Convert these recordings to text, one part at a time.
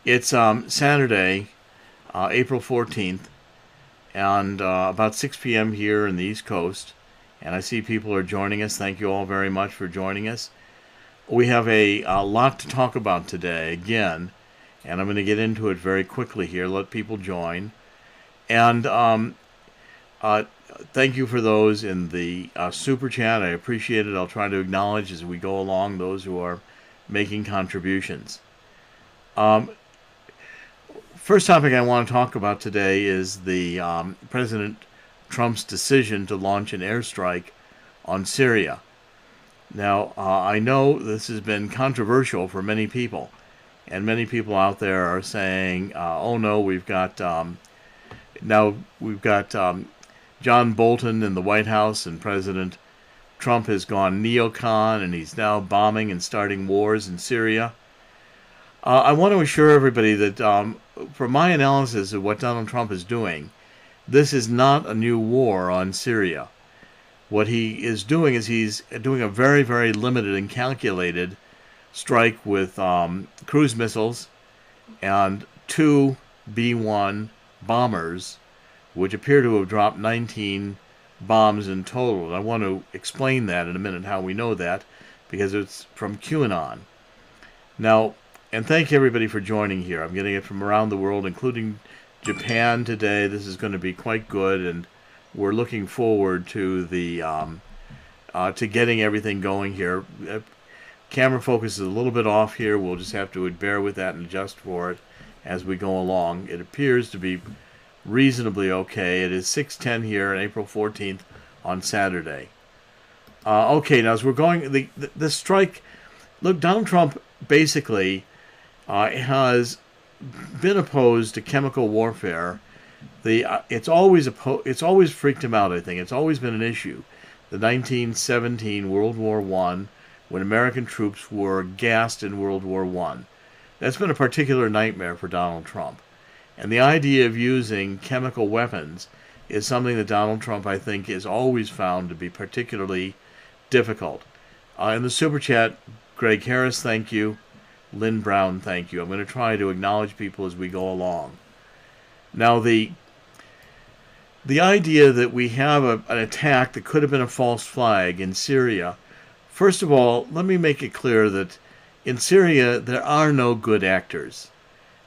It's Saturday, April 14th, and about 6 p.m. here in the East Coast. And I see people are joining us. Thank you all very much for joining us. We have a lot to talk about today, again, and I'm going to get into it very quickly here. Let people join. And uh, thank you for those in the super chat. I appreciate it. I'll try to acknowledge as we go along those who are making contributions. Um, First topic I want to talk about today is the President Trump's decision to launch an airstrike on Syria. Now, I know this has been controversial for many people, and many people out there are saying, "Oh no, we've got John Bolton in the White House, and President Trump has gone neocon, and he's now bombing and starting wars in Syria." I want to assure everybody that, from my analysis of what Donald Trump is doing, this is not a new war on Syria. What he is doing is he's doing a very, very limited and calculated strike with cruise missiles and two B-1 bombers, which appear to have dropped 19 bombs in total. And I want to explain that in a minute, how we know that, because it's from QAnon. Now, and thank everybody for joining here. I'm getting it from around the world, including Japan today. This is going to be quite good, and we're looking forward to the to getting everything going here. Camera focus is a little bit off here. We'll just have to bear with that and adjust for it as we go along. It appears to be reasonably okay. It is 6:10 here on April 14th on Saturday. Okay, now as we're going, the strike. Look, Donald Trump basically has been opposed to chemical warfare. It's always freaked him out. I think it's always been an issue. The 1917 World War I, when American troops were gassed in World War I, that's been a particular nightmare for Donald Trump. And the idea of using chemical weapons is something that Donald Trump, I think, is always found to be particularly difficult. In the super chat, Greg Harris, thank you. Lynn Brown, thank you. I'm going to try to acknowledge people as we go along. Now, the idea that we have an attack that could have been a false flag in Syria, first of all, let me make it clear that in Syria there are no good actors.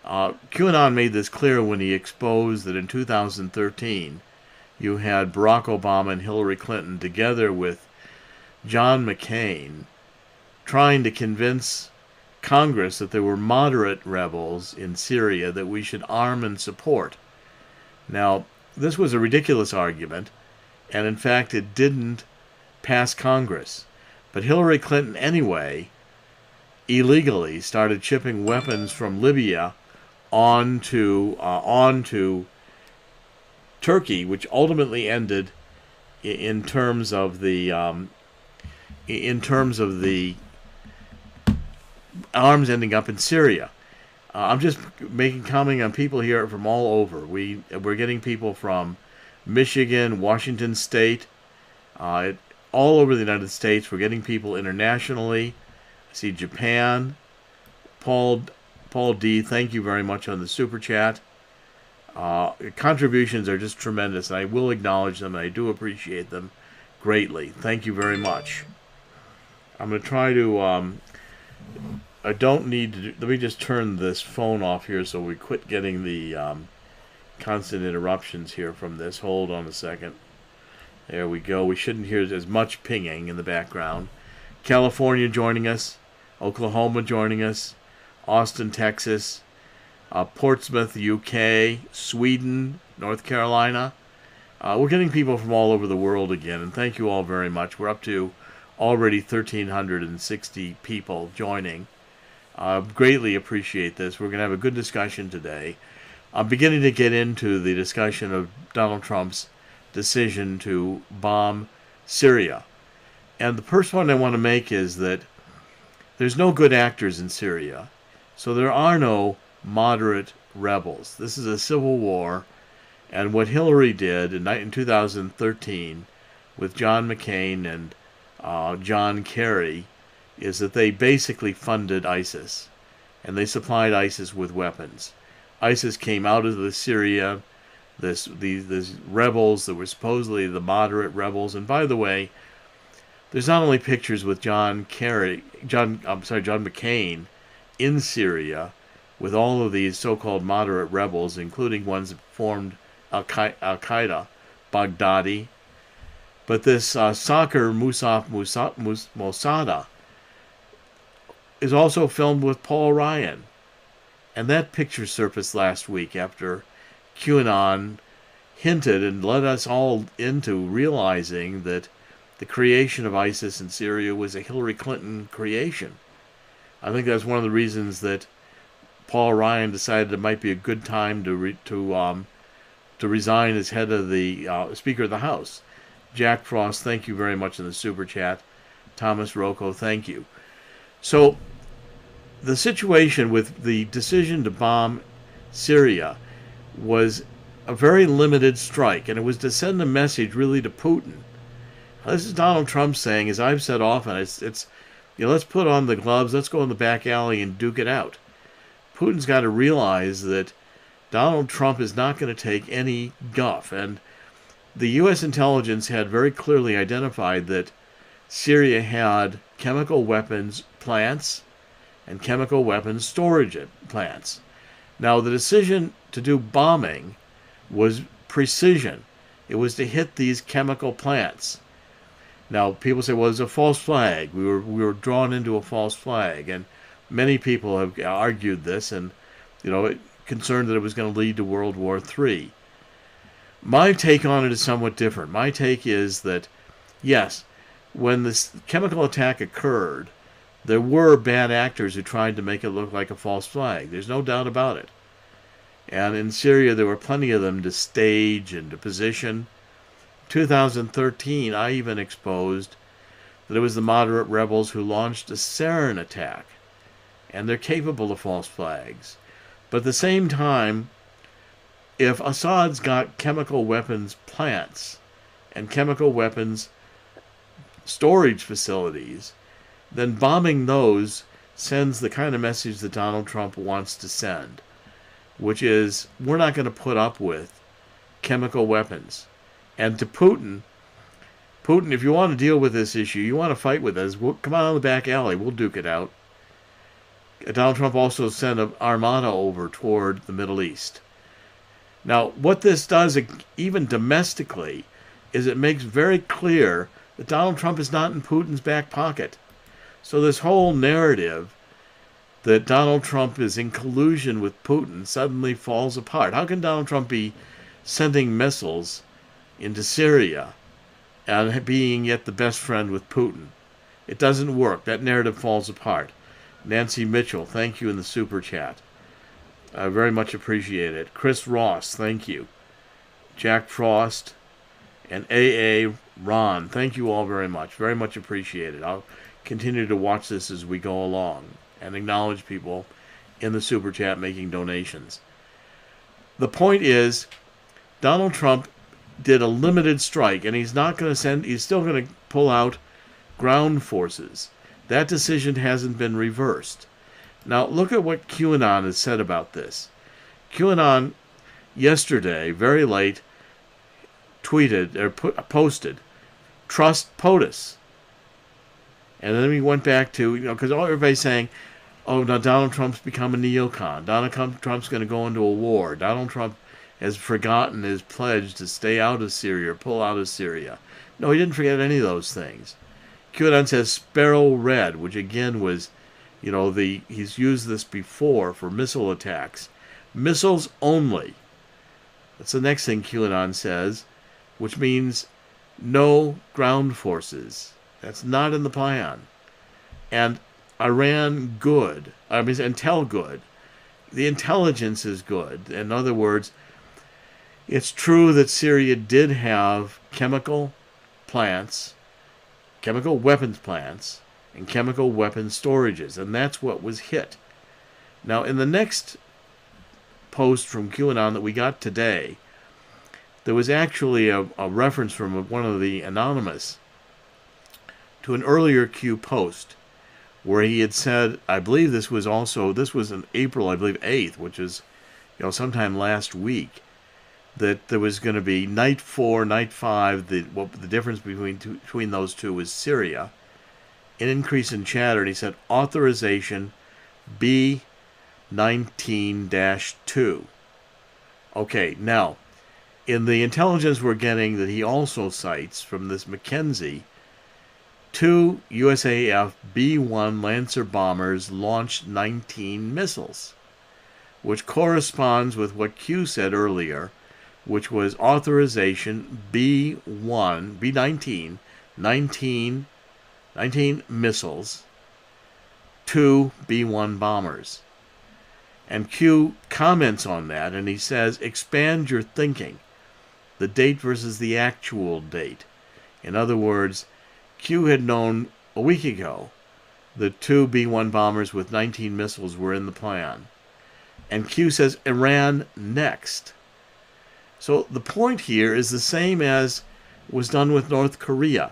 QAnon made this clear when he exposed that in 2013 you had Barack Obama and Hillary Clinton together with John McCain trying to convince Congress that there were moderate rebels in Syria that we should arm and support. Now, this was a ridiculous argument, and in fact it didn't pass Congress. But Hillary Clinton, anyway, illegally started shipping weapons from Libya onto Turkey, which ultimately ended in terms of the arms ending up in Syria. I'm just making comment on people here from all over. We're getting people from Michigan, Washington State, all over the United States. We're getting people internationally. I see Japan. Paul D, thank you very much on the super chat. Contributions are just tremendous, and I will acknowledge them, and I do appreciate them greatly. Thank you very much. I'm going to try to I don't need to let me just turn this phone off here so we quit getting the constant interruptions here from this. Hold on a second. There we go. We shouldn't hear as much pinging in the background. California joining us. Oklahoma joining us. Austin, Texas. Portsmouth, UK. Sweden, North Carolina. We're getting people from all over the world again, and thank you all very much. We're up to already 1,360 people joining. Greatly appreciate this. We're going to have a good discussion today. I'm beginning to get into the discussion of Donald Trump's decision to bomb Syria. And the first one I want to make is that there's no good actors in Syria. So there are no moderate rebels. This is a civil war. And what Hillary did in 2013 with John McCain and John Kerry is that they basically funded ISIS. and they supplied ISIS with weapons. ISIS came out of Syria, these rebels that were supposedly the moderate rebels. And by the way, there's not only pictures with John McCain in Syria with all of these so-called moderate rebels, including ones that formed Al-Qaeda, Baghdadi, but this Soccer Mosada is also filmed with Paul Ryan. And that picture surfaced last week after QAnon hinted and led us all into realizing that the creation of ISIS in Syria was a Hillary Clinton creation. I think that's one of the reasons that Paul Ryan decided it might be a good time to resign as head of the Speaker of the House. Jack Frost, thank you very much in the super chat. Thomas Rocco, thank you. So the situation with the decision to bomb Syria was a very limited strike, and it was to send a message really to Putin. This is Donald Trump saying, as I've said often, it's let's put on the gloves, let's go in the back alley and duke it out. Putin's got to realize that Donald Trump is not going to take any guff, and the U.S. intelligence had very clearly identified that Syria had chemical weapons plants and chemical weapons storage plants. Now, the decision to do bombing was precision. It was to hit these chemical plants. Now, people say, well, it's a false flag. We were drawn into a false flag, and many people have argued this, and concerned that it was going to lead to World War III. My take on it is somewhat different. My take is that, yes, when this chemical attack occurred, there were bad actors who tried to make it look like a false flag. There's no doubt about it. And in Syria, there were plenty of them to stage and to position. 2013, I even exposed that it was the moderate rebels who launched a sarin attack. And they're capable of false flags. But at the same time, if Assad's got chemical weapons plants and chemical weapons storage facilities, then bombing those sends the kind of message that Donald Trump wants to send, which is, we're not going to put up with chemical weapons. And to Putin, if you want to deal with this issue, you want to fight with us, come on the back alley, we'll duke it out. Donald Trump also sent an armada over toward the Middle East. Now, what this does, even domestically, is it makes very clear that Donald Trump is not in Putin's back pocket. So this whole narrative that Donald Trump is in collusion with Putin suddenly falls apart. How can Donald Trump be sending missiles into Syria and being yet the best friend with Putin? It doesn't work. That narrative falls apart. Nancy Mitchell, thank you in the super chat. I very much appreciate it. Chris Ross, thank you. Jack Frost and A.A. Ron, thank you all very much. Very much appreciated. I'll continue to watch this as we go along and acknowledge people in the super chat making donations. The point is, Donald Trump did a limited strike, and he's still going to pull out ground forces. That decision hasn't been reversed. Now, look at what QAnon has said about this. QAnon, yesterday, very late, tweeted or posted, "Trust POTUS." And then we went back to, because everybody's saying, oh, now Donald Trump's become a neocon. Donald Trump's going to go into a war. Donald Trump has forgotten his pledge to stay out of Syria or pull out of Syria. No, he didn't forget any of those things. QAnon says Sparrow Red, which again was, he's used this before for missile attacks. Missiles only. That's the next thing QAnon says, which means no ground forces. That's not in the plan. And Iran good. Intel good. The intelligence is good. In other words, it's true that Syria did have chemical plants, chemical weapons plants, and chemical weapons storages, and that's what was hit. Now, in the next post from QAnon that we got today, there was actually a reference from one of the anonymous to an earlier Q post where he had said, I believe this was in April, I believe 8th, which is, sometime last week, that there was going to be night 4, night 5. The difference between those two was Syria, an increase in chatter, and he said authorization B-19-2. Okay, now, in the intelligence we're getting that he also cites from this McKenzie, 2 USAF B-1 Lancer bombers launched 19 missiles, which corresponds with what Q said earlier, which was authorization B-1, B-19, 19 missiles, 2 B-1 bombers. And Q comments on that, and he says, expand your thinking. The date versus the actual date. In other words, Q had known a week ago that 2 B-1 bombers with 19 missiles were in the plan. And Q says Iran next. So the point here is the same as was done with North Korea.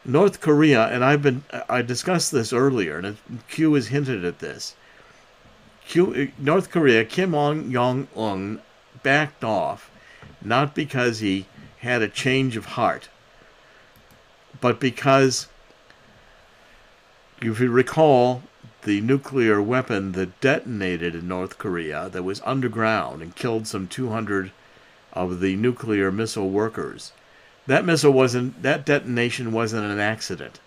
North Korea, and I discussed this earlier, and Q has hinted at this. North Korea, Kim Jong-un backed off, not because he had a change of heart, but because, if you recall, the nuclear weapon that detonated in North Korea that was underground and killed some 200 of the nuclear missile workers, that detonation wasn't an accident.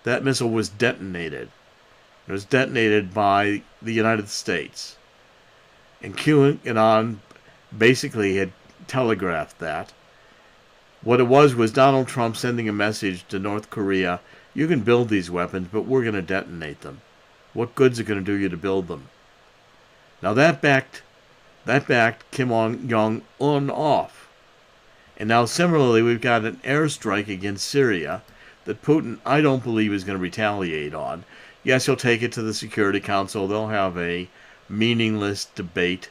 That missile was detonated. It was detonated by the United States. And QAnon basically had telegraphed that. What it was Donald Trump sending a message to North Korea, you can build these weapons, but we're going to detonate them. What good's it going to do you to build them? Now that backed Kim Jong-un off. And now similarly, we've got an airstrike against Syria that Putin, I don't believe, is going to retaliate on. Yes, he'll take it to the Security Council. They'll have a meaningless debate.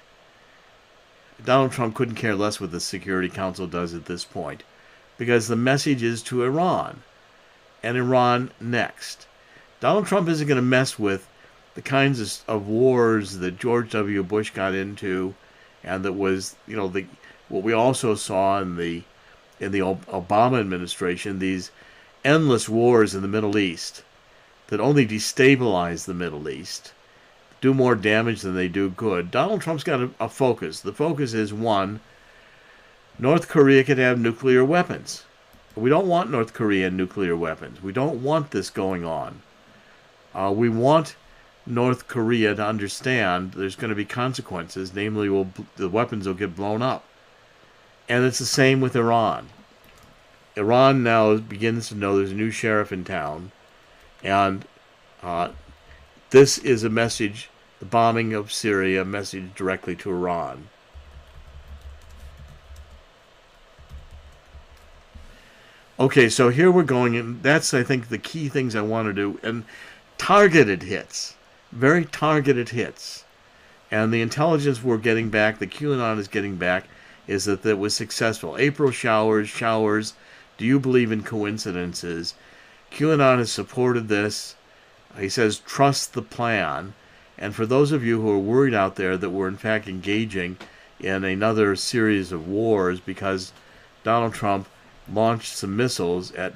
Donald Trump couldn't care less what the Security Council does at this point, because the message is to Iran, and Iran next. Donald Trump isn't going to mess with the kinds of wars that George W. Bush got into, and that was, what we also saw in the Obama administration, these endless wars in the Middle East that only destabilize the Middle East, do more damage than they do good. Donald Trump's got a focus. The focus is, one, North Korea could have nuclear weapons. We don't want North Korea and nuclear weapons. We don't want this going on. We want North Korea to understand there's going to be consequences, namely the weapons will get blown up. And it's the same with Iran. Iran now begins to know there's a new sheriff in town, and this is a message, the bombing of Syria, a message directly to Iran. Okay, so here we're going, and that's, I think, the key things I want to do. And targeted hits, very targeted hits. And the intelligence we're getting back, the QAnon is getting back, is that it was successful. April showers. Do you believe in coincidences? QAnon has supported this. He says, trust the plan. And for those of you who are worried out there that we're in fact engaging in another series of wars because Donald Trump launched some missiles at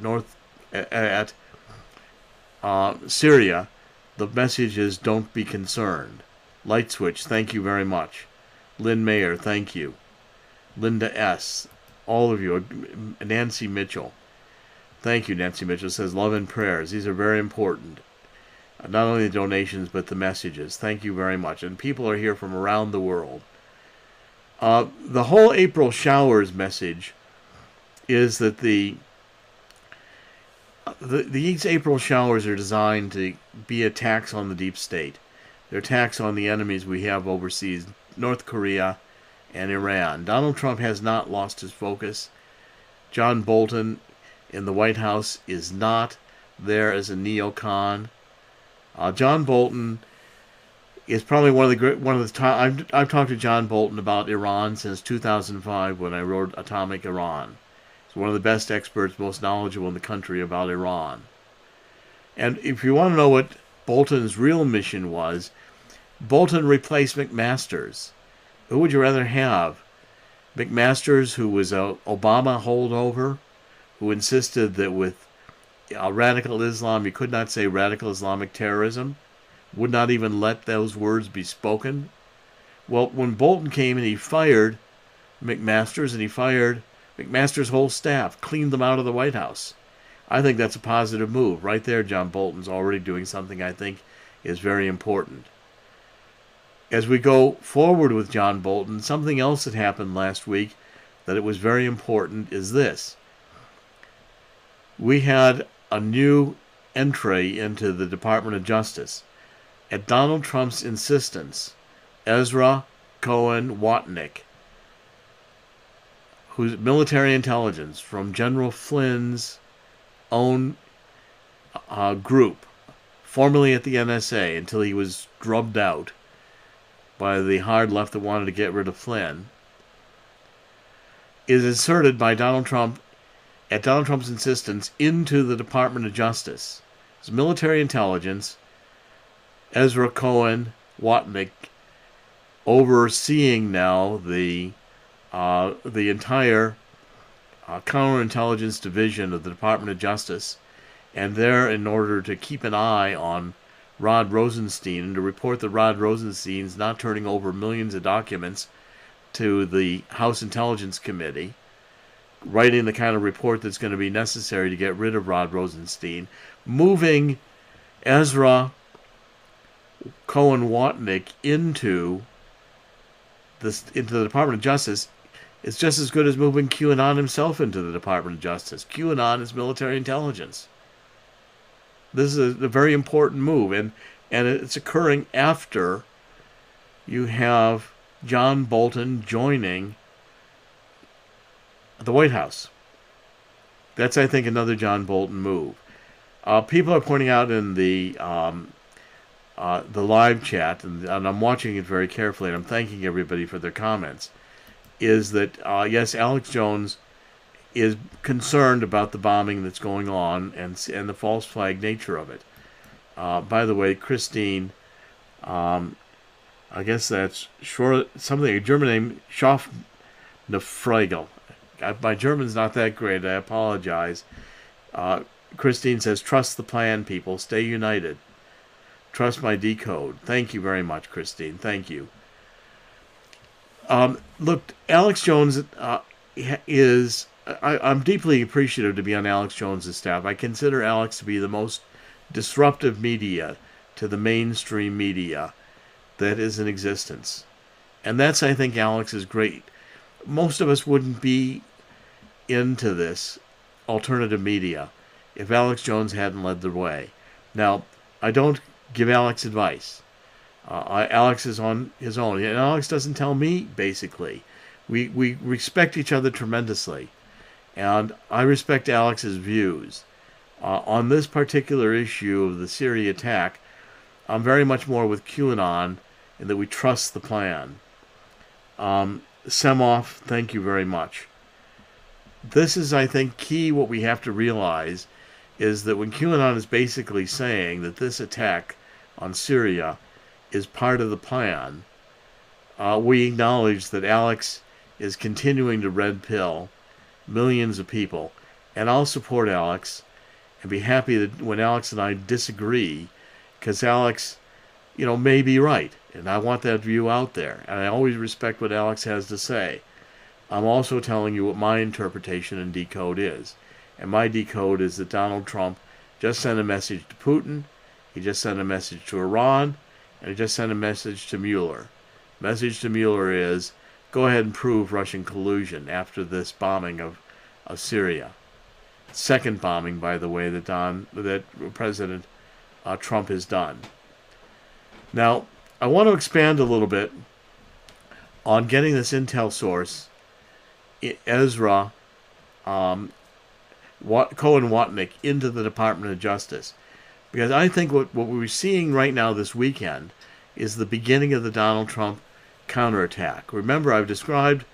Syria, the message is don't be concerned. Light Switch, thank you very much. Lynn Mayer, thank you. Linda S., all of you. Nancy Mitchell, thank you. Nancy Mitchell says love and prayers. These are very important. Not only the donations, but the messages. Thank you very much. And people are here from around the world. The whole April showers message is that these April showers are designed to be attacks on the deep state. They're attacks on the enemies we have overseas, North Korea and Iran. Donald Trump has not lost his focus. John Bolton in the White House is not there as a neocon. John Bolton is probably one of the top. I've talked to John Bolton about Iran since 2005 when I wrote Atomic Iran. He's one of the best experts, most knowledgeable in the country about Iran. And if you want to know what Bolton's real mission was, Bolton replaced McMaster's. Who would you rather have? McMaster's, who was a Obama holdover, who insisted that with radical Islam you could not say radical Islamic terrorism, would not even let those words be spoken. Well, when Bolton came and he fired McMaster's and he fired McMaster's whole staff, cleaned them out of the White House. I think that's a positive move. Right there, John Bolton's already doing something I think is very important. As we go forward with John Bolton, something else that happened last week that it was very important is this. We had a new entry into the Department of Justice. At Donald Trump's insistence, Ezra Cohen Watnick, who's military intelligence from General Flynn's own group, formerly at the NSA until he was drubbed out by the hard left that wanted to get rid of Flynn, is inserted by Donald Trump, at Donald Trump's insistence, into the Department of Justice. It's military intelligence, Ezra Cohen Watnick, overseeing now the entire counterintelligence division of the Department of Justice, and there in order to keep an eye on Rod Rosenstein and to report that Rod Rosenstein's not turning over millions of documents to the House Intelligence Committee, writing the kind of report that's going to be necessary to get rid of Rod Rosenstein, moving Ezra Cohen Watnick into the Department of Justice is just as good as moving QAnon himself into the Department of Justice. QAnon is military intelligence. This is a very important move, and it's occurring after you have John Bolton joining the White House. That's, I think, another John Bolton move. People are pointing out in the live chat, and I'm watching it very carefully, and I'm thanking everybody for their comments, is that, yes, Alex Jones is concerned about the bombing that's going on and the false flag nature of it. By the way, Christine, I guess that's something, a German name, Schaffnefregel. My German's not that great, I apologize. Christine says, trust the plan, people, stay united. Trust my decode. Thank you very much, Christine, thank you. Look, Alex Jones is... I'm deeply appreciative to be on Alex Jones' staff. I consider Alex to be the most disruptive media to the mainstream media that is in existence. And that's, I think, Alex is great. Most of us wouldn't be into this alternative media if Alex Jones hadn't led the way. Now, I don't give Alex advice. Alex is on his own. And Alex doesn't tell me, basically. We respect each other tremendously. And I respect Alex's views. On this particular issue of the Syria attack, I'm very much more with QAnon in that we trust the plan. Semoff, thank you very much. This is, I think, key. What we have to realize is that when QAnon is basically saying that this attack on Syria is part of the plan, we acknowledge that Alex is continuing to red pill millions of people. And I'll support Alex and be happy that when Alex and I disagree, because Alex, may be right. And I want that view out there. And I always respect what Alex has to say. I'm also telling you what my interpretation and decode is. And my decode is that Donald Trump just sent a message to Putin, he just sent a message to Iran, and he just sent a message to Mueller. Message to Mueller is, go ahead and prove Russian collusion after this bombing of Syria. Second bombing, by the way, that President Trump has done. Now, I want to expand a little bit on getting this intel source, Ezra Cohen Watnick, into the Department of Justice. Because I think what we're seeing right now this weekend is the beginning of the Donald Trump counterattack. Remember, I've described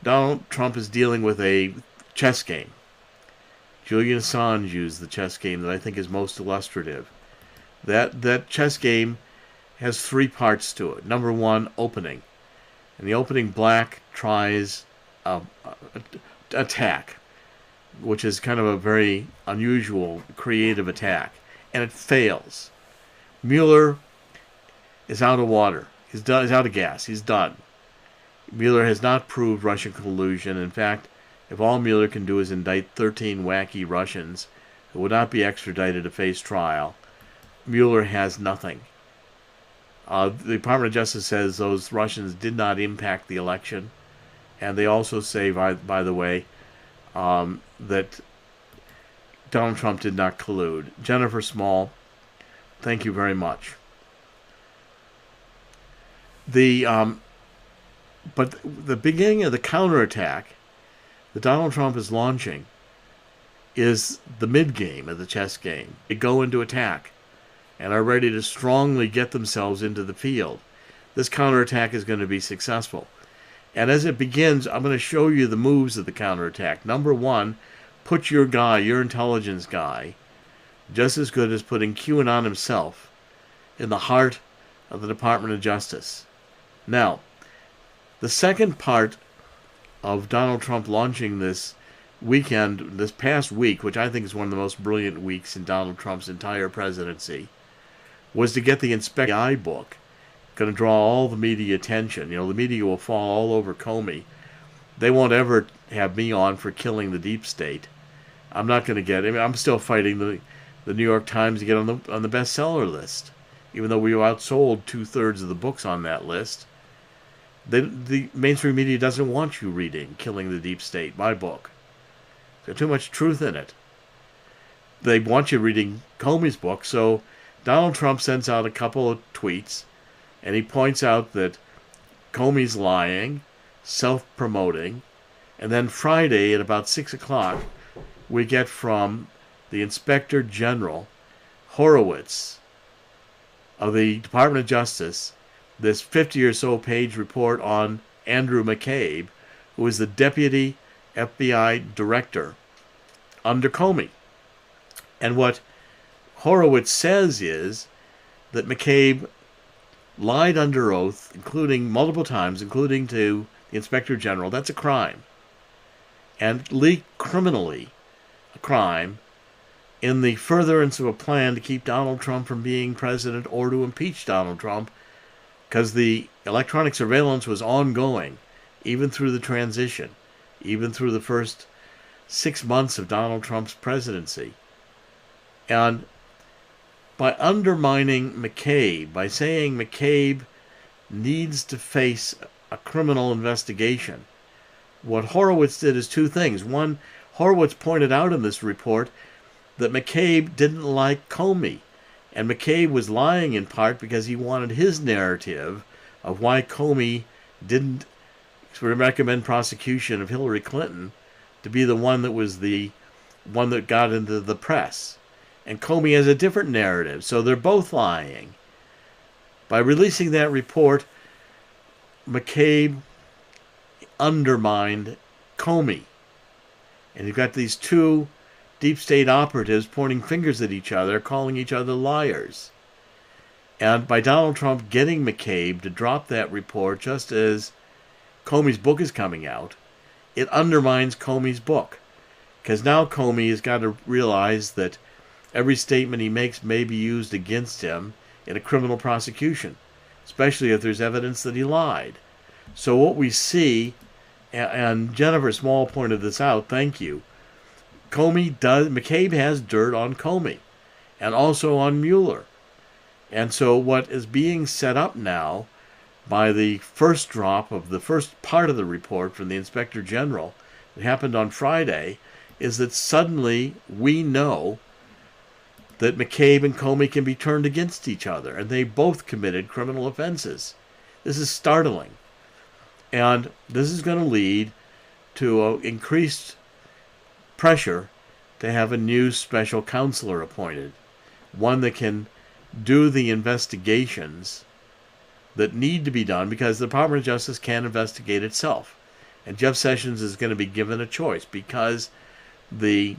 Donald Trump as dealing with a chess game. Julian Assange used the chess game that I think is most illustrative. That chess game has three parts to it. Number one, opening. In the opening, black tries attack, which is kind of a very unusual, creative attack, and it fails. Mueller is out of water. He's out of gas. He's done. Mueller has not proved Russian collusion. In fact, if all Mueller can do is indict 13 wacky Russians who would not be extradited to face trial, Mueller has nothing. The Department of Justice says those Russians did not impact the election, and they also say, by the way, that Donald Trump did not collude. Jennifer Small, thank you very much. But the beginning of the counterattack that Donald Trump is launching is the mid-game of the chess game. They go into attack and are ready to strongly get themselves into the field. This counterattack is going to be successful. And as it begins, I'm going to show you the moves of the counterattack. Number one, put your guy, your intelligence guy, just as good as putting QAnon himself in the heart of the Department of Justice. Now, the second part of Donald Trump launching this weekend, this past week, which I think is one of the most brilliant weeks in Donald Trump's entire presidency, was to get the Inspect AI book. Going to draw all the media attention. You know, the media will fall all over Comey. They won't ever have me on for killing the deep state. I'm not going to get. I mean, I'm still fighting the New York Times to get on the bestseller list, even though we outsold 2/3 of the books on that list. The mainstream media doesn't want you reading Killing the Deep State, my book. There's too much truth in it. They want you reading Comey's book, so Donald Trump sends out a couple of tweets, and he points out that Comey's lying, self-promoting, and then Friday at about 6 o'clock, we get from the Inspector General, Horowitz, of the Department of Justice, this 50 or so page report on Andrew McCabe, who is the deputy FBI director under Comey. And what Horowitz says is that McCabe lied under oath, including multiple times, including to the Inspector General. That's a crime. And leaked criminally a crime in the furtherance of a plan to keep Donald Trump from being president or to impeach Donald Trump, because the electronic surveillance was ongoing, even through the transition, even through the first 6 months of Donald Trump's presidency. And by undermining McCabe, by saying McCabe needs to face a criminal investigation, what Horowitz did is two things. One, Horowitz pointed out in this report that McCabe didn't like Comey. And McCabe was lying in part because he wanted his narrative of why Comey didn't recommend prosecution of Hillary Clinton to be the one that was the one that got into the press. And Comey has a different narrative, so they're both lying. By releasing that report, McCabe undermined Comey. And you've got these two deep state operatives pointing fingers at each other, calling each other liars. And by Donald Trump getting McCabe to drop that report just as Comey's book is coming out, it undermines Comey's book. Because now Comey has got to realize that every statement he makes may be used against him in a criminal prosecution, especially if there's evidence that he lied. So what we see, and Jennifer Small pointed this out, thank you, McCabe has dirt on Comey and also on Mueller. And so what is being set up now by the first drop of the first part of the report from the Inspector General that happened on Friday is that suddenly we know that McCabe and Comey can be turned against each other, and they both committed criminal offenses. This is startling. And this is going to lead to increased pressure to have a new special counselor appointed, one that can do the investigations that need to be done, because the Department of Justice can't investigate itself. And Jeff Sessions is going to be given a choice, because the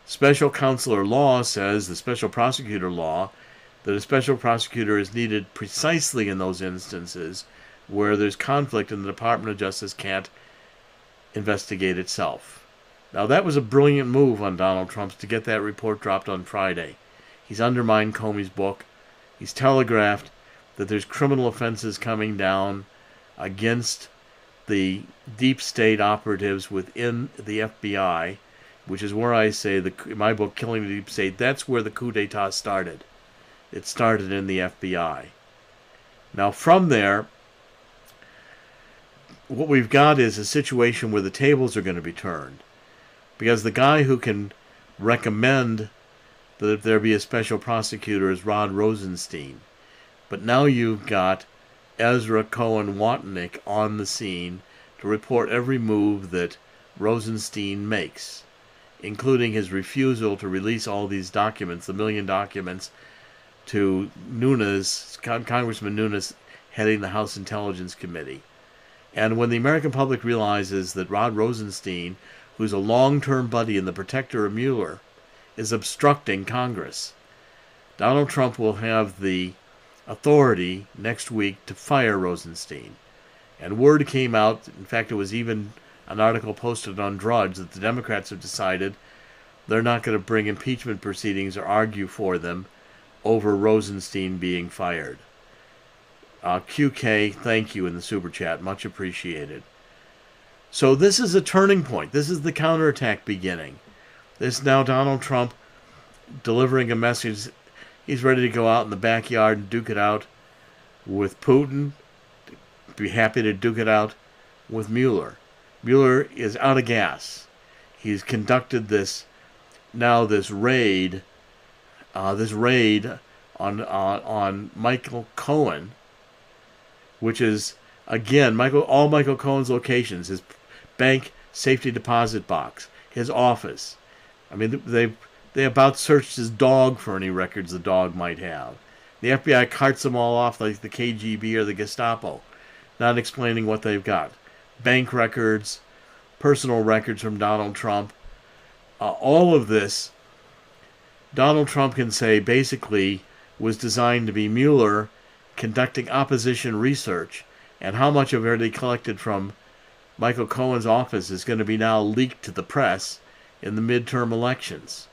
Special counselor law says, the special prosecutor law, that a special prosecutor is needed precisely in those instances where there's conflict and the Department of Justice can't investigate itself. Now, that was a brilliant move on Donald Trump's to get that report dropped on Friday. He's undermined Comey's book. He's telegraphed that there's criminal offenses coming down against the deep state operatives within the FBI, which is where I say, in my book, Killing the Deep State, that's where the coup d'etat started. It started in the FBI. Now, from there, what we've got is a situation where the tables are going to be turned. Because the guy who can recommend that there be a special prosecutor is Rod Rosenstein. But now you've got Ezra Cohen Watnick on the scene to report every move that Rosenstein makes, including his refusal to release all these documents, the million documents, to Nunes, Congressman Nunes, heading the House Intelligence Committee. And when the American public realizes that Rod Rosenstein, who's a long-term buddy and the protector of Mueller, is obstructing Congress, Donald Trump will have the authority next week to fire Rosenstein. And word came out, in fact, it was even an article posted on Drudge, that the Democrats have decided they're not going to bring impeachment proceedings or argue for them over Rosenstein being fired. QK, thank you in the super chat. Much appreciated. So this is a turning point. This is the counterattack beginning. This is now Donald Trump delivering a message. He's ready to go out in the backyard and duke it out with Putin. Be happy to duke it out with Mueller. Mueller is out of gas. He's conducted this raid on Michael Cohen, which is, again, all Michael Cohen's locations, his bank safety deposit box, his office. I mean, they about searched his dog for any records the dog might have. The FBI carts them all off like the KGB or the Gestapo, not explaining what they've got. Bank records, personal records from Donald Trump. All of this, Donald Trump can say, basically was designed to be Mueller conducting opposition research, and how much of it he collected from Michael Cohen's office is going to be now leaked to the press in the midterm elections.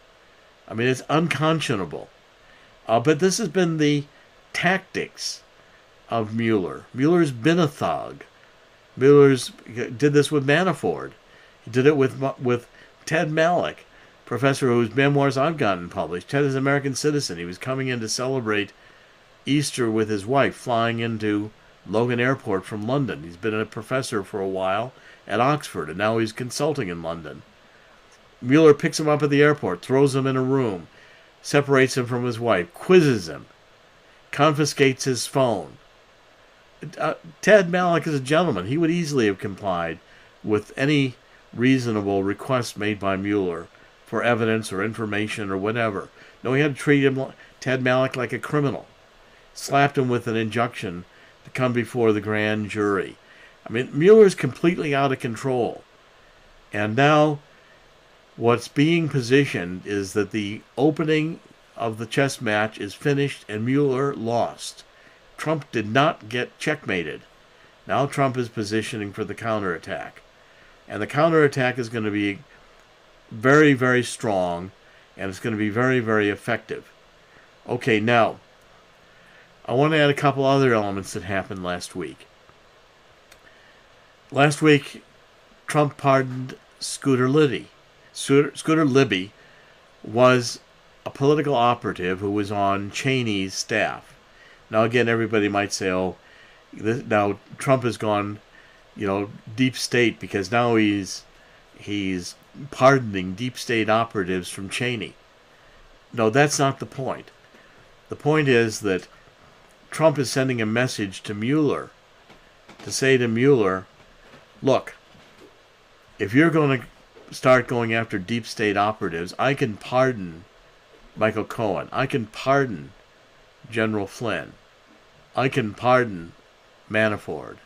I mean, it's unconscionable. But this has been the tactics of Mueller. Mueller's been a thug. Mueller's did this with Manafort. He did it with Ted Malloch, professor whose memoirs I've gotten published. Ted is an American citizen. He was coming in to celebrate Easter with his wife, flying into Logan Airport from London. He's been a professor for a while at Oxford, and now he's consulting in London. Mueller picks him up at the airport, throws him in a room, separates him from his wife, quizzes him, confiscates his phone. Ted Malloch is a gentleman. He would easily have complied with any reasonable request made by Mueller for evidence or information or whatever. No, he had to treat him, Ted Malloch, like a criminal. Slapped him with an injunction to come before the grand jury. I mean, Mueller's completely out of control. And now what's being positioned is that the opening of the chess match is finished and Mueller lost. Trump did not get checkmated. Now Trump is positioning for the counterattack. And the counterattack is going to be very, very strong, and it's going to be very, very effective. Okay, now, I want to add a couple other elements that happened last week. Last week, Trump pardoned Scooter Libby. Scooter Libby was a political operative who was on Cheney's staff. Now, again, everybody might say, oh, now Trump has gone, deep state, because now he's pardoning deep state operatives from Cheney. No, that's not the point. The point is that Trump is sending a message to Mueller to say to Mueller, look, if you're going to start going after deep state operatives, I can pardon Michael Cohen. I can pardon General Flynn. I can pardon Manafort.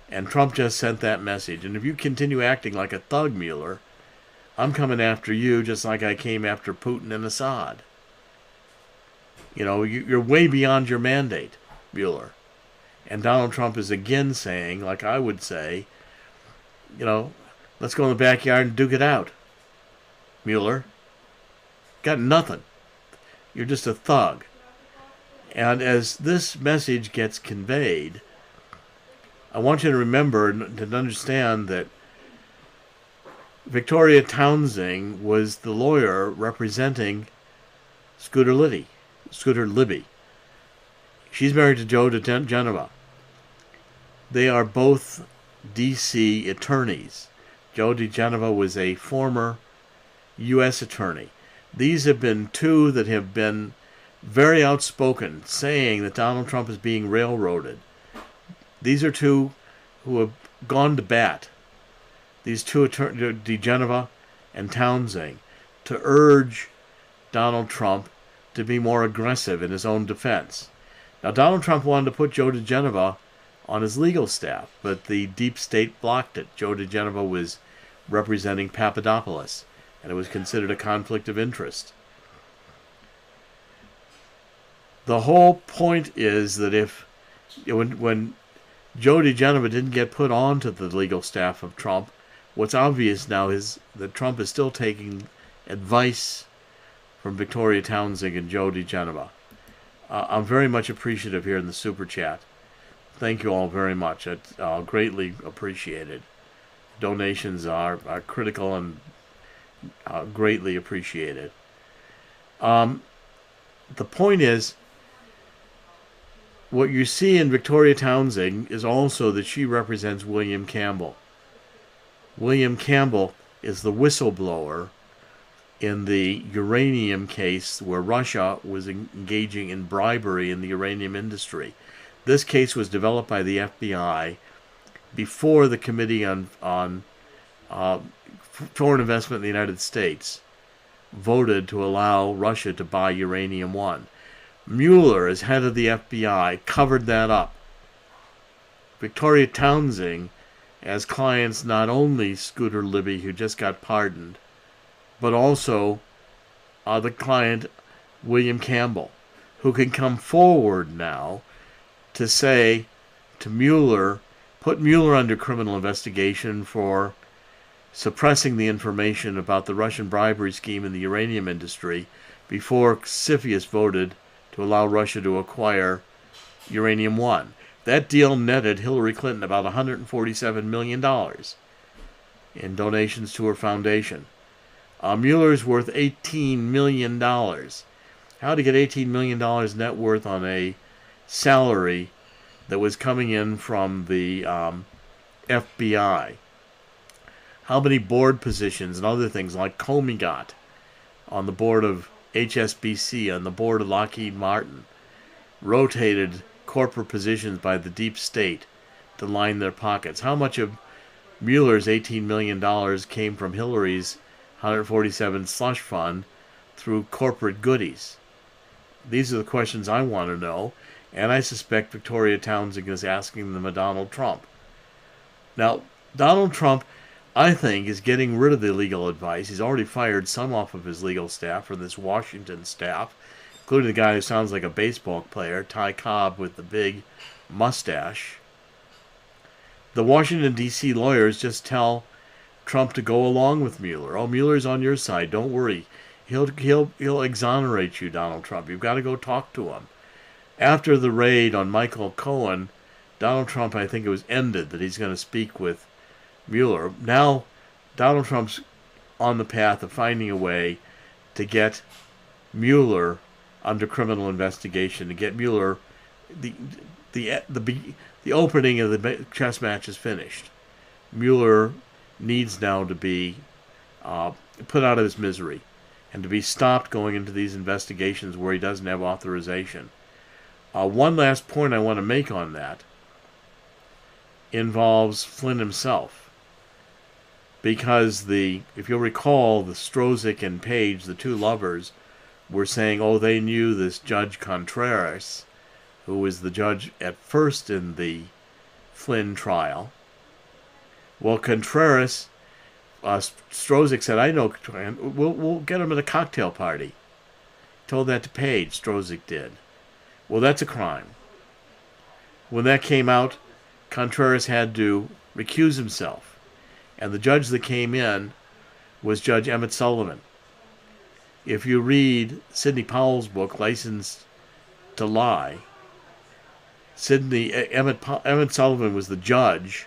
And Trump just sent that message. And if you continue acting like a thug, Mueller, I'm coming after you just like I came after Putin and Assad. You know, you're way beyond your mandate, Mueller. And Donald Trump is again saying, like I would say, you know, let's go in the backyard and duke it out. Mueller, got nothing. You're just a thug. And as this message gets conveyed, I want you to remember and to understand that Victoria Townsend was the lawyer representing Scooter Libby. She's married to Joe DeGenova. They are both D.C. attorneys. Joe DeGenova was a former U.S. attorney. These have been two that have been very outspoken, saying that Donald Trump is being railroaded. These are two who have gone to bat, these two, DeGenova and Townsend, to urge Donald Trump to be more aggressive in his own defense. Now, Donald Trump wanted to put Joe DeGenova on his legal staff, but the deep state blocked it. Joe DeGenova was representing Papadopoulos, and it was considered a conflict of interest. The whole point is that when Joe DeGenova didn't get put onto the legal staff of Trump, what's obvious now is that Trump is still taking advice from Victoria Townsend and Joe DeGenova. I'm very much appreciative here in the Super Chat. Thank you all very much. It's greatly appreciated. Donations are critical and greatly appreciated. The point is, what you see in Victoria Townsend is also that she represents William Campbell. William Campbell is the whistleblower in the uranium case where Russia was engaging in bribery in the uranium industry. This case was developed by the FBI before the Committee on Foreign Investment in the United States voted to allow Russia to buy uranium-1. Mueller, as head of the FBI, covered that up. Victoria Townsend as clients not only Scooter Libby, who just got pardoned, but also the client William Campbell, who can come forward now to say to Mueller, put Mueller under criminal investigation for suppressing the information about the Russian bribery scheme in the uranium industry before CFIUS voted to allow Russia to acquire uranium-1. That deal netted Hillary Clinton about $147 million in donations to her foundation. Mueller's worth $18 million. How to get $18 million net worth on a salary that was coming in from the FBI? How many board positions and other things like Comey got on the board of HSBC, on the board of Lockheed Martin, rotated corporate positions by the deep state to line their pockets? How much of Mueller's $18 million came from Hillary's 147 slush fund through corporate goodies? These are the questions I want to know, and I suspect Victoria Townsend is asking them of Donald Trump. Now, Donald Trump, I think, is getting rid of the legal advice. He's already fired some off of his legal staff or this Washington staff, including the guy who sounds like a baseball player, Ty Cobb with the big mustache. The Washington, D.C. lawyers just tell Trump to go along with Mueller. Oh, Mueller's on your side. Don't worry. He'll exonerate you, Donald Trump. You've got to go talk to him. After the raid on Michael Cohen, Donald Trump, I think it was ended that he's going to speak with Mueller. Now, Donald Trump's on the path of finding a way to get Mueller under criminal investigation, to get Mueller, the opening of the chess match is finished. Mueller needs now to be put out of his misery and to be stopped going into these investigations where he doesn't have authorization. One last point I want to make on that involves Flynn himself. Because if you'll recall, the Strozik and Page, the two lovers, were saying, oh, they knew this Judge Contreras, who was the judge at first in the Flynn trial. Well, Contreras Strozik said, I know, we'll get him at a cocktail party. Told that to Page, Strozik did. Well, that's a crime. When that came out, Contreras had to recuse himself. And the judge that came in was Judge Emmett Sullivan. If you read Sidney Powell's book, License to Lie, Emmett Sullivan was the judge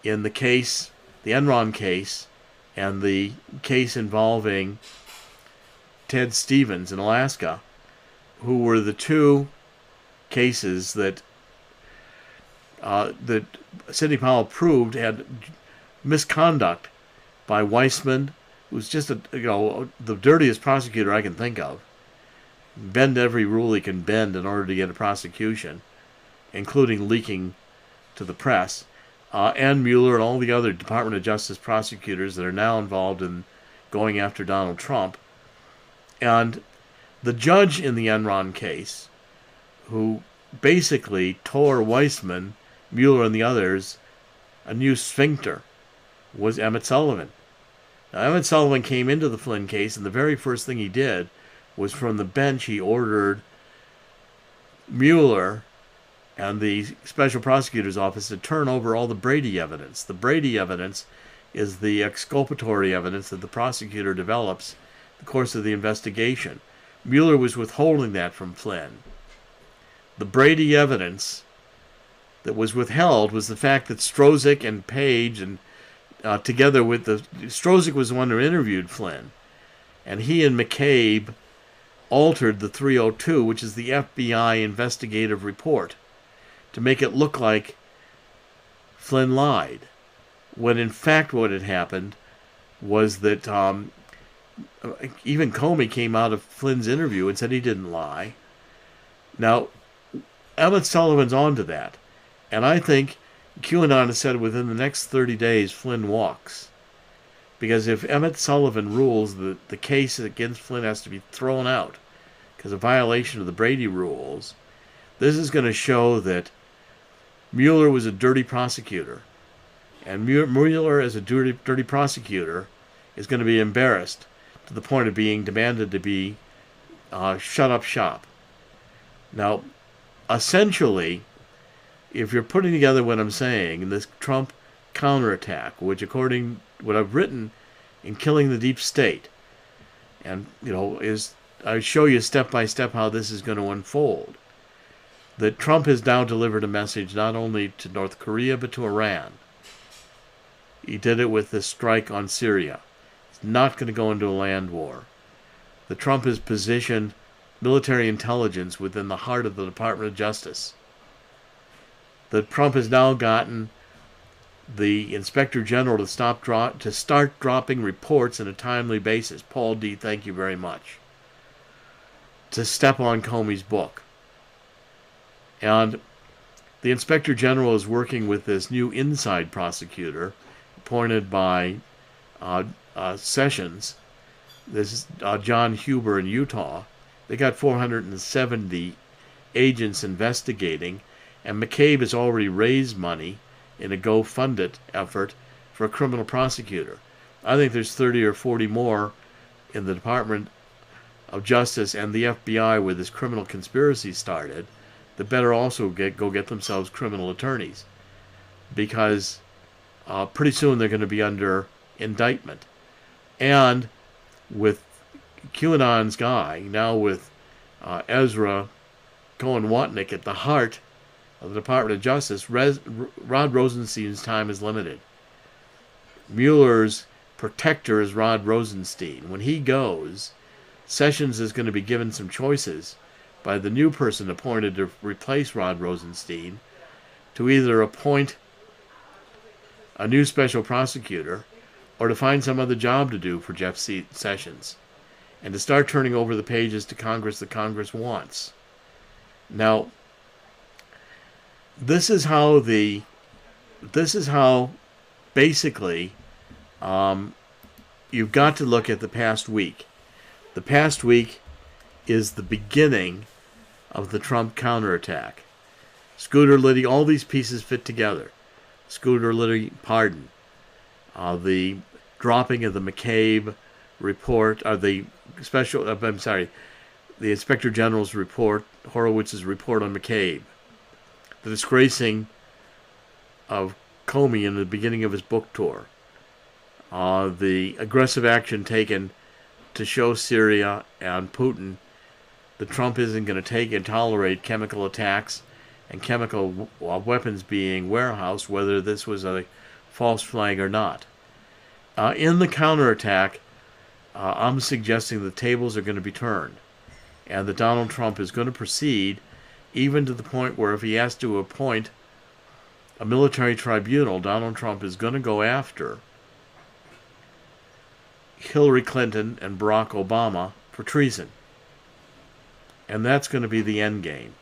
in the case, the Enron case, and the case involving Ted Stevens in Alaska, who were the two cases that Sidney Powell proved had misconduct by Weissman, who's just the dirtiest prosecutor I can think of. Bend every rule he can bend in order to get a prosecution, including leaking to the press, and Mueller and all the other Department of Justice prosecutors that are now involved in going after Donald Trump. And the judge in the Enron case, who basically tore Weissman, Mueller, and the others a new sphincter, was Emmett Sullivan. Now, Emmett Sullivan came into the Flynn case, and the very first thing he did was from the bench he ordered Mueller and the Special Prosecutor's Office to turn over all the Brady evidence. The Brady evidence is the exculpatory evidence that the prosecutor develops in the course of the investigation. Mueller was withholding that from Flynn. The Brady evidence that was withheld was the fact that Strozik and Page, and together with Strozik was the one who interviewed Flynn, and he and McCabe altered the 302, which is the FBI investigative report, to make it look like Flynn lied, when in fact what had happened was that even Comey came out of Flynn's interview and said he didn't lie. Now, Emmett Sullivan's on to that, and I think QAnon has said within the next 30 days Flynn walks. Because if Emmett Sullivan rules, the case against Flynn has to be thrown out because of violation of the Brady rules. This is going to show that Mueller was a dirty prosecutor. And Mueller, as a dirty prosecutor, is going to be embarrassed to the point of being demanded to be shut up shop. Now, essentially, if you're putting together what I'm saying in this Trump counterattack, which according to what I've written in Killing the Deep State, and is I show you step by step how this is going to unfold, that Trump has now delivered a message not only to North Korea but to Iran. He did it with the strike on Syria. He's not going to go into a land war. That Trump has positioned military intelligence within the heart of the Department of Justice. That Trump has now gotten the Inspector General to start dropping reports on a timely basis. Paul D., thank you very much. To step on Comey's book. And the Inspector General is working with this new inside prosecutor appointed by Sessions. This is John Huber in Utah. They got 470 agents investigating, and McCabe has already raised money in a GoFundIt effort for a criminal prosecutor. I think there's 30 or 40 more in the Department of Justice and the FBI where this criminal conspiracy started that better also go get themselves criminal attorneys, because pretty soon they're going to be under indictment. And with QAnon's guy, now with Ezra Cohen-Watnick at the heart of the Department of Justice, Rod Rosenstein's time is limited. Mueller's protector is Rod Rosenstein. When he goes, Sessions is going to be given some choices by the new person appointed to replace Rod Rosenstein to either appoint a new special prosecutor or to find some other job to do for Jeff Sessions and to start turning over the pages to Congress that Congress wants. Now, this is how basically you've got to look at the past week. The past week is the beginning of the Trump counterattack. Scooter Liddy, all these pieces fit together. Scooter Liddy pardon. The dropping of the McCabe report, or the the Inspector General's report, Horowitz's report on McCabe, the disgracing of Comey in the beginning of his book tour, the aggressive action taken to show Syria and Putin that Trump isn't going to take and tolerate chemical attacks and chemical weapons being warehoused, whether this was a false flag or not. In the counterattack, I'm suggesting the tables are going to be turned, and that Donald Trump is going to proceed even to the point where if he has to appoint a military tribunal, Donald Trump is going to go after Hillary Clinton and Barack Obama for treason. And that's going to be the end game.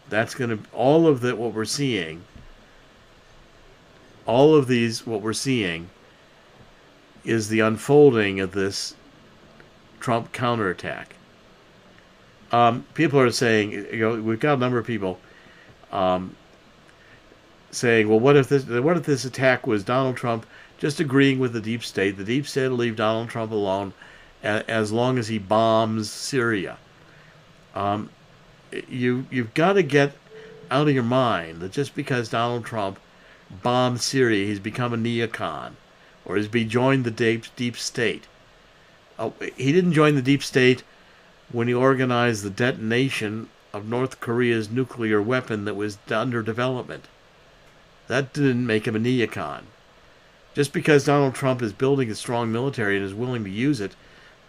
That's going to, all of that, what we're seeing, all of these, what we're seeing is the unfolding of this Trump counterattack. People are saying, we've got a number of people saying, well, what if this attack was Donald Trump just agreeing with the deep state? The deep state will leave Donald Trump alone as long as he bombs Syria. You've got to get out of your mind that just because Donald Trump bombed Syria, he's become a neocon, or has joined the deep state. He didn't join the deep state when he organized the detonation of North Korea's nuclear weapon that was under development. That didn't make him a neocon. Just because Donald Trump is building a strong military and is willing to use it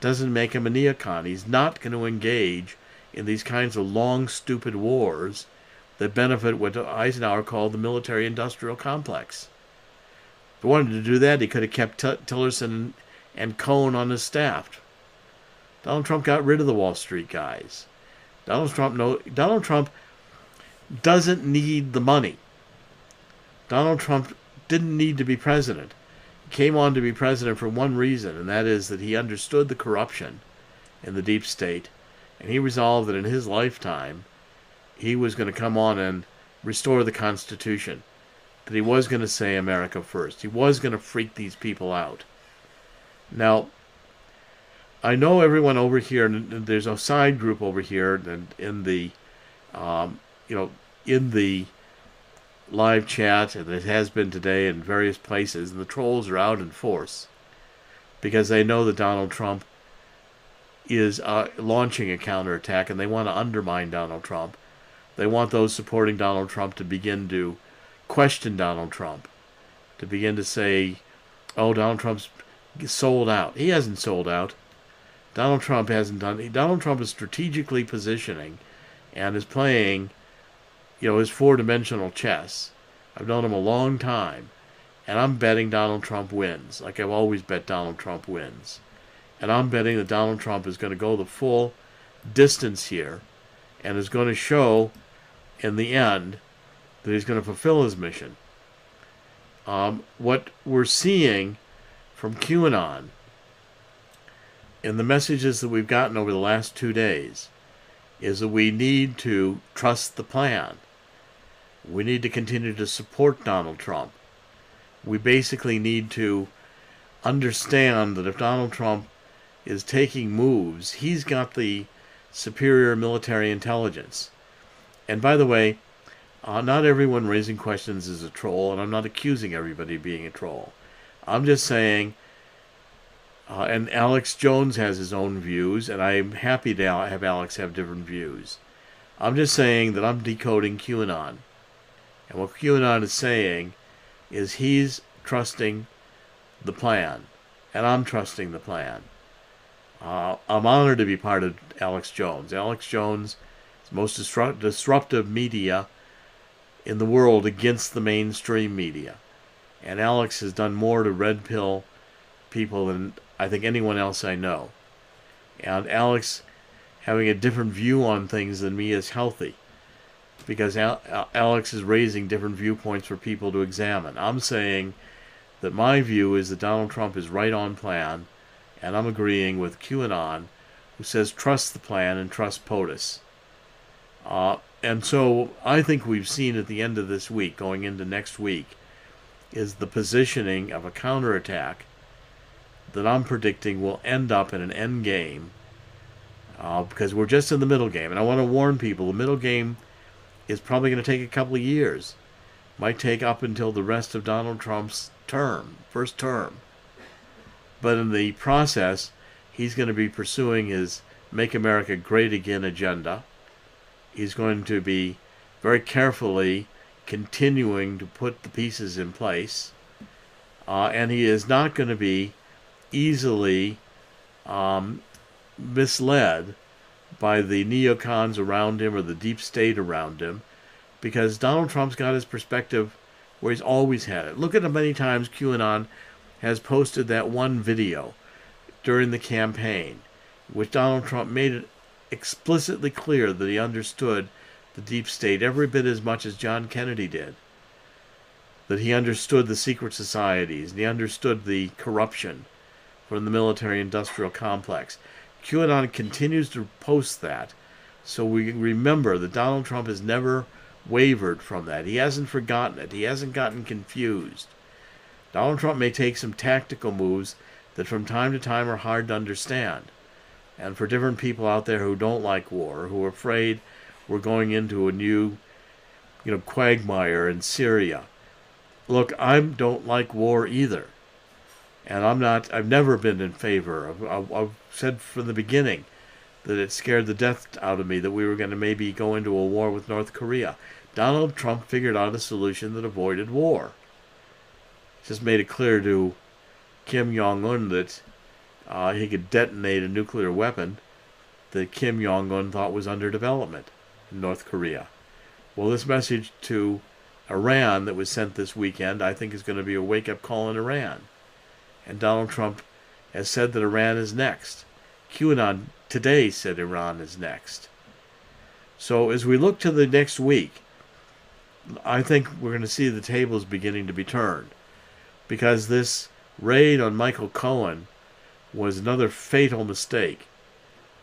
doesn't make him a neocon. He's not going to engage in these kinds of long, stupid wars that benefit what Eisenhower called the military-industrial complex. If he wanted to do that, he could have kept Tillerson and Cohn on his staff. Donald Trump got rid of the Wall Street guys. Donald Trump doesn't need the money. Donald Trump didn't need to be president. He came on to be president for one reason, and that is that he understood the corruption in the deep state, and he resolved that in his lifetime he was going to come on and restore the Constitution, that he was going to say America first. He was going to freak these people out. Now, I know everyone over here, and there's a side group over here in the live chat, and it has been today in various places, and the trolls are out in force because they know that Donald Trump is launching a counterattack, and they want to undermine Donald Trump. They want those supporting Donald Trump to begin to question Donald Trump, to begin to say, oh, Donald Trump's sold out. He hasn't sold out. Donald Trump hasn't done. Donald Trump is strategically positioning and is playing, his four-dimensional chess. I've known him a long time, and I'm betting Donald Trump wins, like I've always bet Donald Trump wins. And I'm betting that Donald Trump is going to go the full distance here and is going to show in the end that he's going to fulfill his mission. What we're seeing from QAnon in the messages that we've gotten over the last 2 days is that we need to trust the plan. We need to continue to support Donald Trump. We basically need to understand that if Donald Trump is taking moves, he's got the superior military intelligence. And by the way, not everyone raising questions is a troll, and I'm not accusing everybody of being a troll. I'm just saying, and Alex Jones has his own views, and I'm happy to have Alex have different views. I'm just saying that I'm decoding QAnon. And what QAnon is saying is he's trusting the plan, and I'm trusting the plan. I'm honored to be part of Alex Jones. Alex Jones is the most disruptive media in the world against the mainstream media. And Alex has done more to red pill people than I think anyone else I know. And Alex having a different view on things than me is healthy, because Alex is raising different viewpoints for people to examine. I'm saying that my view is that Donald Trump is right on plan, and I'm agreeing with QAnon, who says trust the plan and trust POTUS. And so I think we've seen at the end of this week, going into next week, is the positioning of a counterattack that I'm predicting will end up in an end game, because we're just in the middle game. And I want to warn people, the middle game is probably going to take a couple of years. Might take up until the rest of Donald Trump's first term. But in the process, he's going to be pursuing his Make America Great Again agenda. He's going to be very carefully continuing to put the pieces in place. And he is not going to be easily misled by the neocons around him or the deep state around him, because Donald Trump's got his perspective where he's always had it. Look at how many times QAnon has posted that one video during the campaign, which Donald Trump made it explicitly clear that he understood the deep state every bit as much as John Kennedy did. That he understood the secret societies, and he understood the corruption from the military-industrial complex. QAnon continues to post that, so we remember that Donald Trump has never wavered from that. He hasn't forgotten it. He hasn't gotten confused. Donald Trump may take some tactical moves that from time to time are hard to understand. And for different people out there who don't like war, who are afraid we're going into a new, quagmire in Syria. Look, I don't like war either. And I've never been in favor of, I've said from the beginning that it scared the death out of me that we were going to maybe go into a war with North Korea. Donald Trump figured out a solution that avoided war. Just made it clear to Kim Jong-un that he could detonate a nuclear weapon that Kim Jong-un thought was under development in North Korea. Well, this message to Iran that was sent this weekend, I think, is going to be a wake-up call in Iran. And Donald Trump has said that Iran is next. QAnon today said Iran is next. So as we look to the next week, I think we're going to see the tables beginning to be turned, because this raid on Michael Cohen was another fatal mistake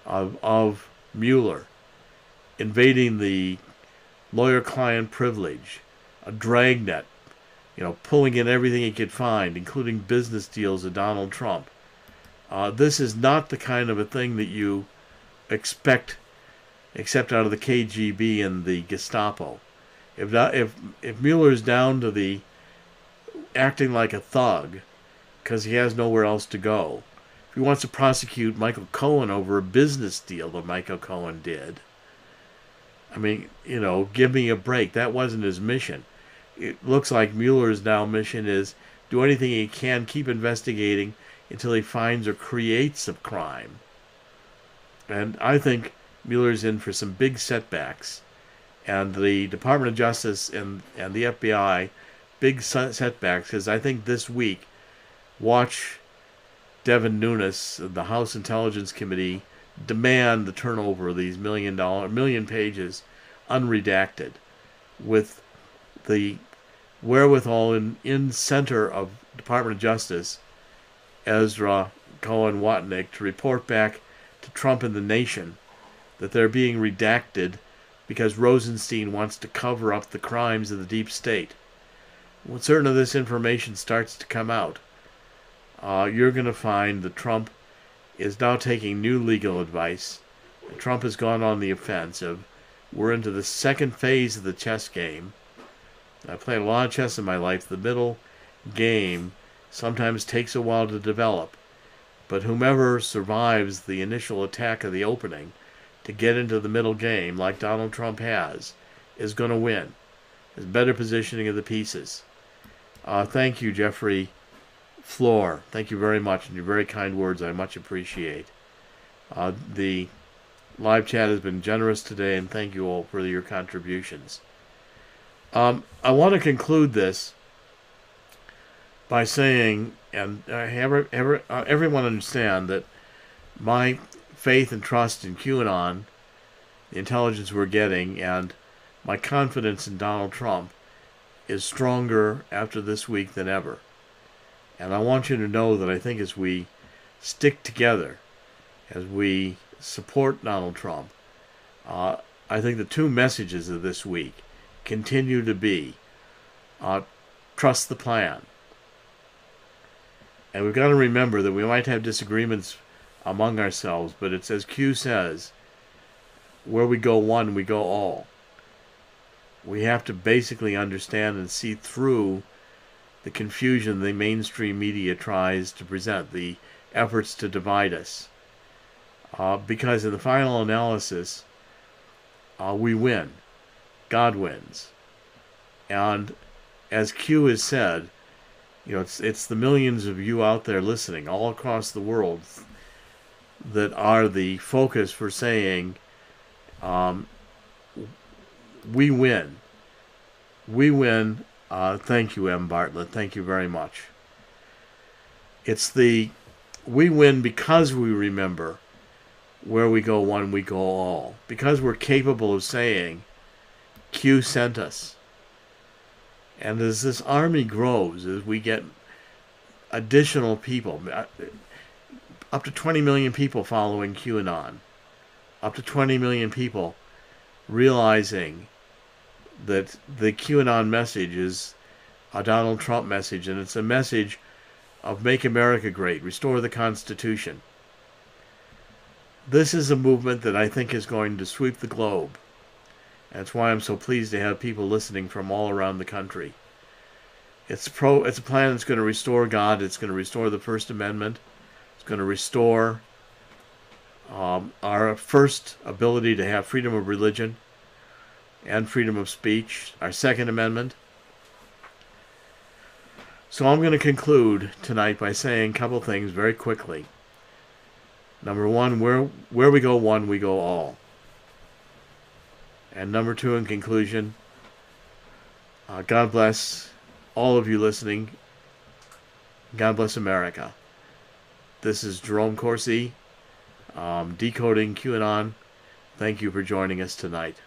of Mueller, invading the lawyer-client privilege, a dragnet, pulling in everything he could find, including business deals of Donald Trump. This is not the kind of a thing that you expect, except out of the KGB and the Gestapo. If Mueller's down to the acting like a thug because he has nowhere else to go, if he wants to prosecute Michael Cohen over a business deal that Michael Cohen did, I mean, give me a break. That wasn't his mission. It looks like Mueller's now mission is do anything he can, keep investigating until he finds or creates a crime. And I think Mueller's in for some big setbacks. And the Department of Justice and the FBI, big setbacks, because I think this week, watch Devin Nunes, the House Intelligence Committee, demand the turnover of these million pages unredacted, with the wherewithal in center of Department of Justice, Ezra Cohen Watnick, to report back to Trump and the nation that they're being redacted because Rosenstein wants to cover up the crimes of the deep state. When certain of this information starts to come out, you're going to find that Trump is now taking new legal advice. Trump has gone on the offensive. We're into the second phase of the chess game. I played a lot of chess in my life. The middle game sometimes takes a while to develop, but whomever survives the initial attack of the opening to get into the middle game, like Donald Trump has, is going to win. There's better positioning of the pieces. Thank you, Jeffrey Floor. Thank you very much, and your very kind words I much appreciate. The live chat has been generous today, and thank you all for your contributions. I want to conclude this by saying, and everyone understand that my faith and trust in QAnon, the intelligence we're getting, and my confidence in Donald Trump is stronger after this week than ever. And I want you to know that I think as we stick together, as we support Donald Trump, I think the two messages of this week continue to be trust the plan. And we've got to remember that we might have disagreements among ourselves, but it's as Q says, where we go one, we go all. We have to basically understand and see through the confusion the mainstream media tries to present, the efforts to divide us. Because in the final analysis, we win. God wins. And as Q has said, it's the millions of you out there listening all across the world that are the focus for saying, we win. We win. Thank you, M. Bartlett. Thank you very much. We win because we remember where we go one, we go all. Because we're capable of saying, Q sent us. And as this army grows, as we get additional people, up to 20 million people following QAnon, up to 20 million people realizing that the QAnon message is a Donald Trump message, and it's a message of make America great, restore the Constitution. This is a movement that I think is going to sweep the globe. That's why I'm so pleased to have people listening from all around the country. It's a plan that's going to restore God. It's going to restore the First Amendment. It's going to restore our first ability to have freedom of religion and freedom of speech, our Second Amendment. So I'm going to conclude tonight by saying a couple things very quickly. Number one, where we go one, we go all. And number two, in conclusion, God bless all of you listening. God bless America. This is Jerome Corsi, decoding QAnon. Thank you for joining us tonight.